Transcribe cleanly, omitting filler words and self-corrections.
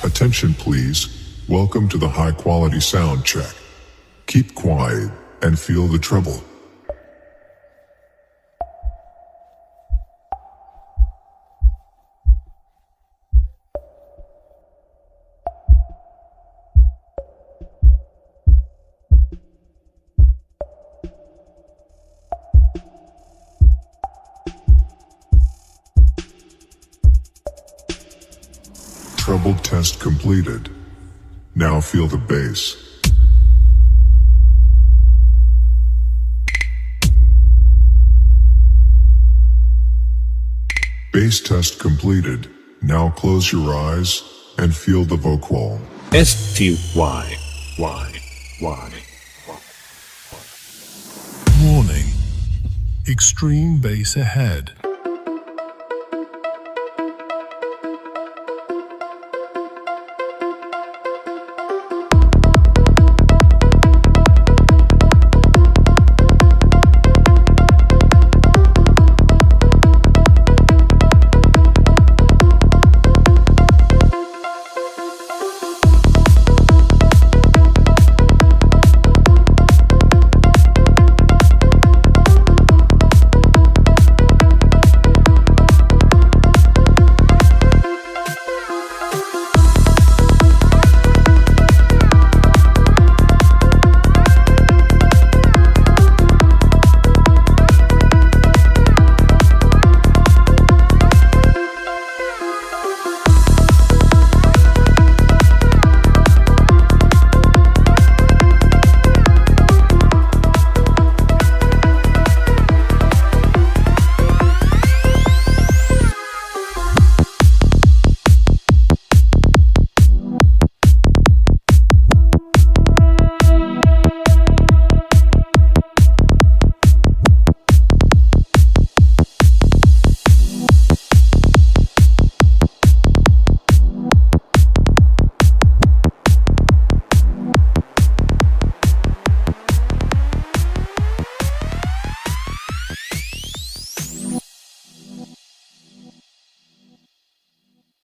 Attention please. Welcome to the high quality sound check. Keep quiet and feel the treble. Treble test completed. Now feel the bass. Bass test completed. Now close your eyes and feel the vocal. S-T-Y. Warning. Extreme bass ahead.